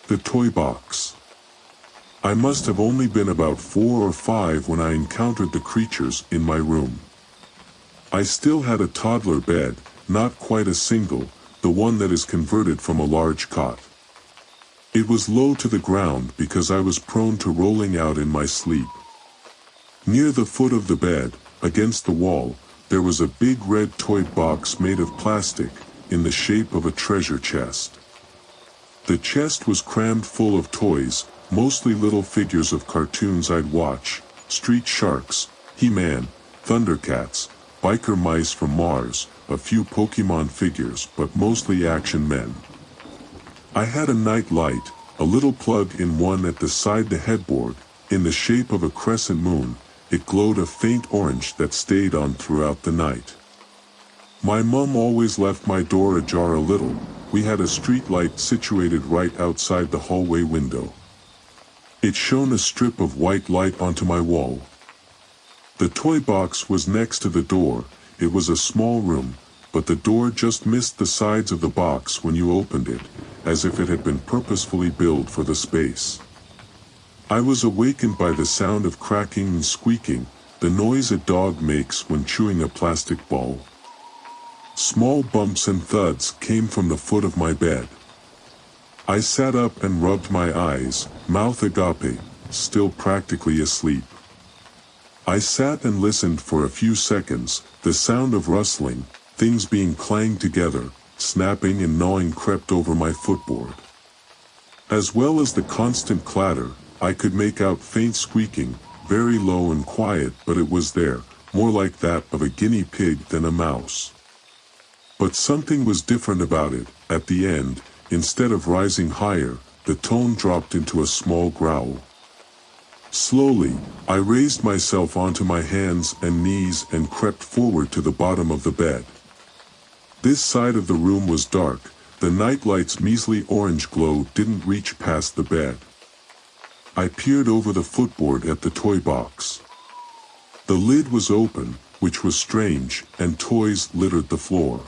The toy box. I must have only been about 4 or 5 when I encountered the creatures in my room. I still had a toddler bed, not quite a single, the one that is converted from a large cot. It was low to the ground because I was prone to rolling out in my sleep. Near the foot of the bed, against the wall, there was a big red toy box made of plastic, in the shape of a treasure chest. The chest was crammed full of toys, mostly little figures of cartoons I'd watch, Street Sharks, He-Man, Thundercats, biker mice from Mars, a few Pokemon figures, but mostly action men. I had a night light, a little plug in one at the side the headboard, in the shape of a crescent moon. It glowed a faint orange that stayed on throughout the night. My mum always left my door ajar a little. We had a street light situated right outside the hallway window. It shone a strip of white light onto my wall. The toy box was next to the door. It was a small room, but the door just missed the sides of the box when you opened it, as if it had been purposefully built for the space. I was awakened by the sound of cracking and squeaking, the noise a dog makes when chewing a plastic ball. Small bumps and thuds came from the foot of my bed. I sat up and rubbed my eyes, mouth agape, still practically asleep. I sat and listened for a few seconds. The sound of rustling, things being clanged together, snapping and gnawing crept over my footboard. As well as the constant clatter, I could make out faint squeaking, very low and quiet, but it was there, more like that of a guinea pig than a mouse. But something was different about it. At the end, instead of rising higher, the tone dropped into a small growl. Slowly, I raised myself onto my hands and knees and crept forward to the bottom of the bed. This side of the room was dark. The nightlight's measly orange glow didn't reach past the bed. I peered over the footboard at the toy box. The lid was open, which was strange, and toys littered the floor.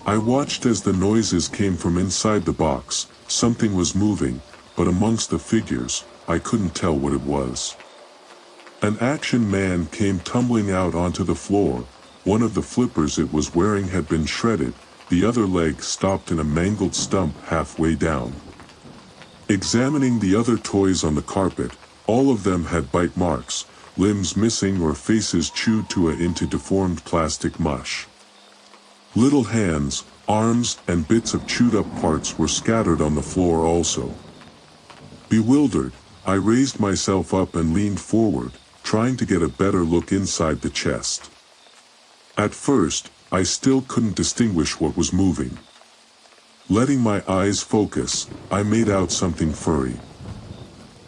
I watched as the noises came from inside the box. Something was moving, but amongst the figures, I couldn't tell what it was. An action man came tumbling out onto the floor. One of the flippers it was wearing had been shredded, the other leg stopped in a mangled stump halfway down. Examining the other toys on the carpet, all of them had bite marks, limbs missing or faces chewed into deformed plastic mush. Little hands, arms, and bits of chewed-up parts were scattered on the floor also. Bewildered, I raised myself up and leaned forward, trying to get a better look inside the chest. At first, I still couldn't distinguish what was moving. Letting my eyes focus, I made out something furry.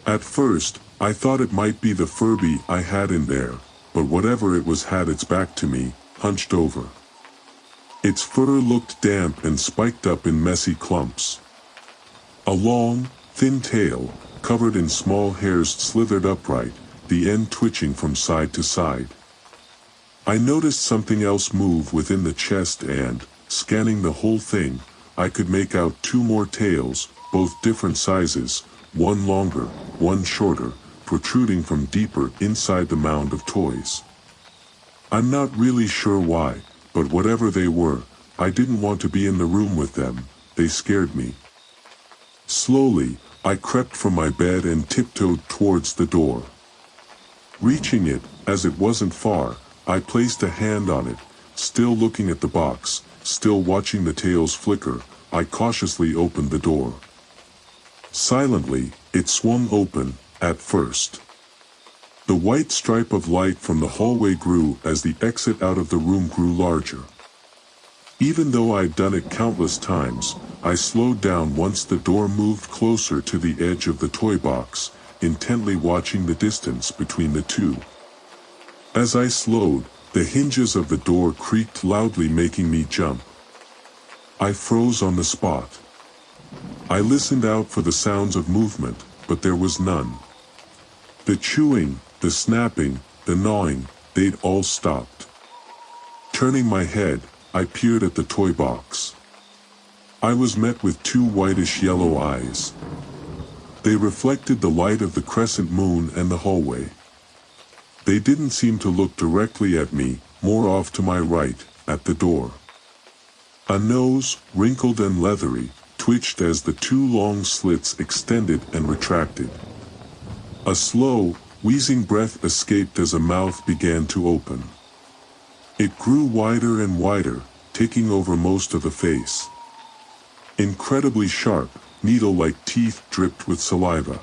At first, I thought it might be the Furby I had in there, but whatever it was had its back to me, hunched over. Its fur looked damp and spiked up in messy clumps. A long, thin tail, covered in small hairs, slithered upright, the end twitching from side to side. I noticed something else move within the chest and, scanning the whole thing, I could make out 2 more tails, both different sizes, one longer, one shorter, protruding from deeper inside the mound of toys. I'm not really sure why, but whatever they were, I didn't want to be in the room with them. They scared me. Slowly, I crept from my bed and tiptoed towards the door. Reaching it, as it wasn't far, I placed a hand on it, still looking at the box, still watching the tails flicker. I cautiously opened the door. Silently, it swung open, at first. The white stripe of light from the hallway grew as the exit out of the room grew larger. Even though I'd done it countless times, I slowed down once the door moved closer to the edge of the toy box, intently watching the distance between the two. As I slowed, the hinges of the door creaked loudly, making me jump. I froze on the spot. I listened out for the sounds of movement, but there was none. The chewing, the snapping, the gnawing, they'd all stopped. Turning my head, I peered at the toy box. I was met with 2 whitish yellow eyes, They reflected the light of the crescent moon and the hallway. They didn't seem to look directly at me, more off to my right, at the door. A nose, wrinkled and leathery, twitched as the two long slits extended and retracted. A slow, wheezing breath escaped as a mouth began to open. It grew wider and wider, taking over most of the face. Incredibly sharp, needle-like teeth dripped with saliva.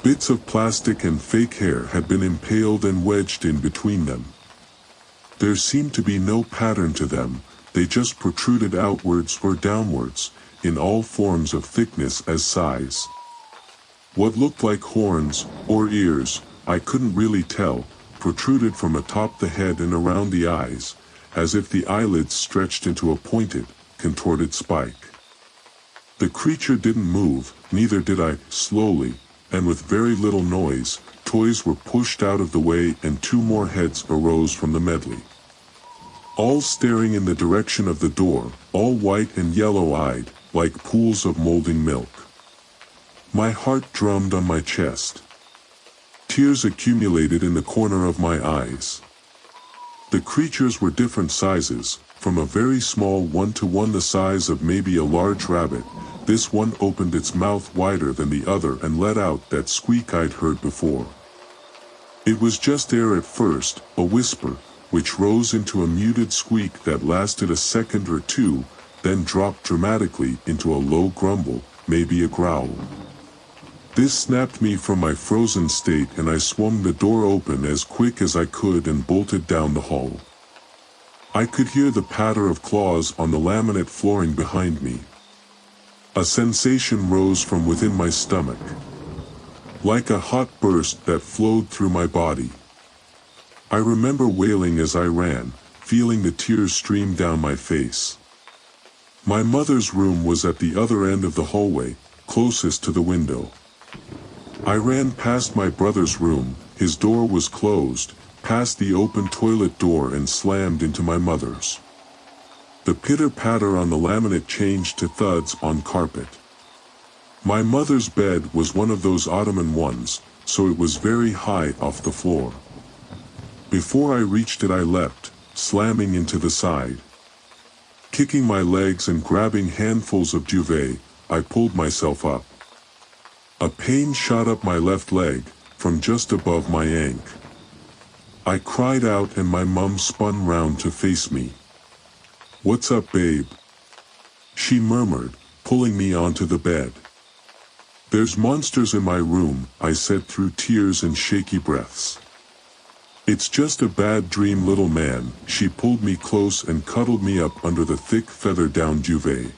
Bits of plastic and fake hair had been impaled and wedged in between them. There seemed to be no pattern to them, they just protruded outwards or downwards, in all forms of thickness as size. What looked like horns, or ears, I couldn't really tell, protruded from atop the head and around the eyes, as if the eyelids stretched into a pointed, contorted spike. The creature didn't move, neither did I. Slowly, and with very little noise, toys were pushed out of the way and two more heads arose from the medley. All staring in the direction of the door, all white and yellow-eyed, like pools of molding milk. My heart drummed on my chest. Tears accumulated in the corner of my eyes. The creatures were different sizes, from a very small one to one the size of maybe a large rabbit. This one opened its mouth wider than the other and let out that squeak I'd heard before. It was just air at first, a whisper, which rose into a muted squeak that lasted a second or two, then dropped dramatically into a low grumble, maybe a growl. This snapped me from my frozen state and I swung the door open as quick as I could and bolted down the hall. I could hear the patter of claws on the laminate flooring behind me. A sensation rose from within my stomach, like a hot burst that flowed through my body. I remember wailing as I ran, feeling the tears stream down my face. My mother's room was at the other end of the hallway, closest to the window. I ran past my brother's room, his door was closed, past the open toilet door and slammed into my mother's. The pitter-patter on the laminate changed to thuds on carpet. My mother's bed was one of those ottoman ones, so it was very high off the floor. Before I reached it I leapt, slamming into the side. Kicking my legs and grabbing handfuls of duvet, I pulled myself up. A pain shot up my left leg, from just above my ankle. I cried out and my mum spun round to face me. "What's up, babe?" she murmured, pulling me onto the bed. "There's monsters in my room," I said through tears and shaky breaths. "It's just a bad dream, little man." She pulled me close and cuddled me up under the thick feather-down duvet.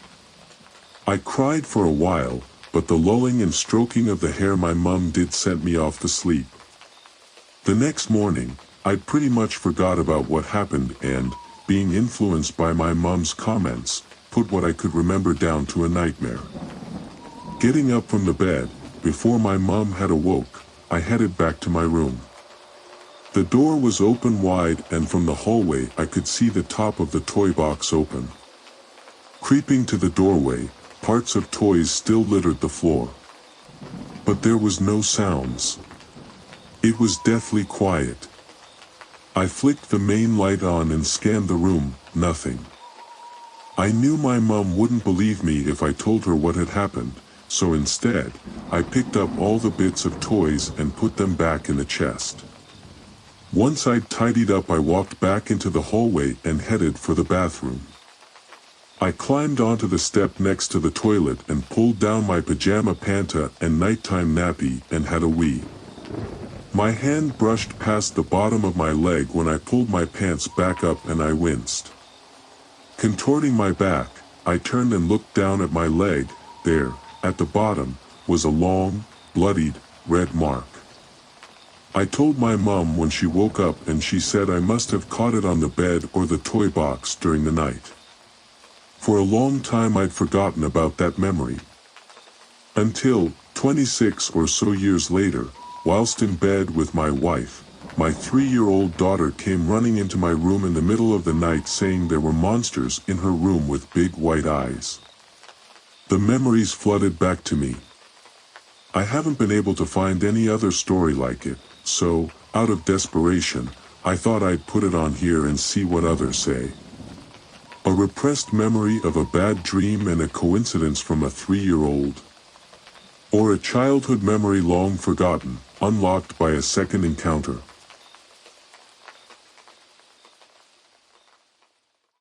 I cried for a while, but the lulling and stroking of the hair my mum did sent me off to sleep. The next morning, I'd pretty much forgot about what happened and, being influenced by my mum's comments, put what I could remember down to a nightmare. Getting up from the bed, before my mum had awoke, I headed back to my room. The door was open wide and from the hallway I could see the top of the toy box open. Creeping to the doorway, parts of toys still littered the floor. But there was no sounds. It was deathly quiet. I flicked the main light on and scanned the room, nothing. I knew my mum wouldn't believe me if I told her what had happened, so instead, I picked up all the bits of toys and put them back in the chest. Once I'd tidied up I walked back into the hallway and headed for the bathroom. I climbed onto the step next to the toilet and pulled down my pajama panta and nighttime nappy and had a wee. My hand brushed past the bottom of my leg when I pulled my pants back up and I winced. Contorting my back, I turned and looked down at my leg. There, at the bottom, was a long, bloodied, red mark. I told my mum when she woke up and she said I must have caught it on the bed or the toy box during the night. For a long time I'd forgotten about that memory. Until, 26 or so years later, whilst in bed with my wife, my 3-year-old daughter came running into my room in the middle of the night saying there were monsters in her room with big white eyes. The memories flooded back to me. I haven't been able to find any other story like it, so, out of desperation, I thought I'd put it on here and see what others say. A repressed memory of a bad dream and a coincidence from a 3-year-old. Or a childhood memory long forgotten, unlocked by a second encounter.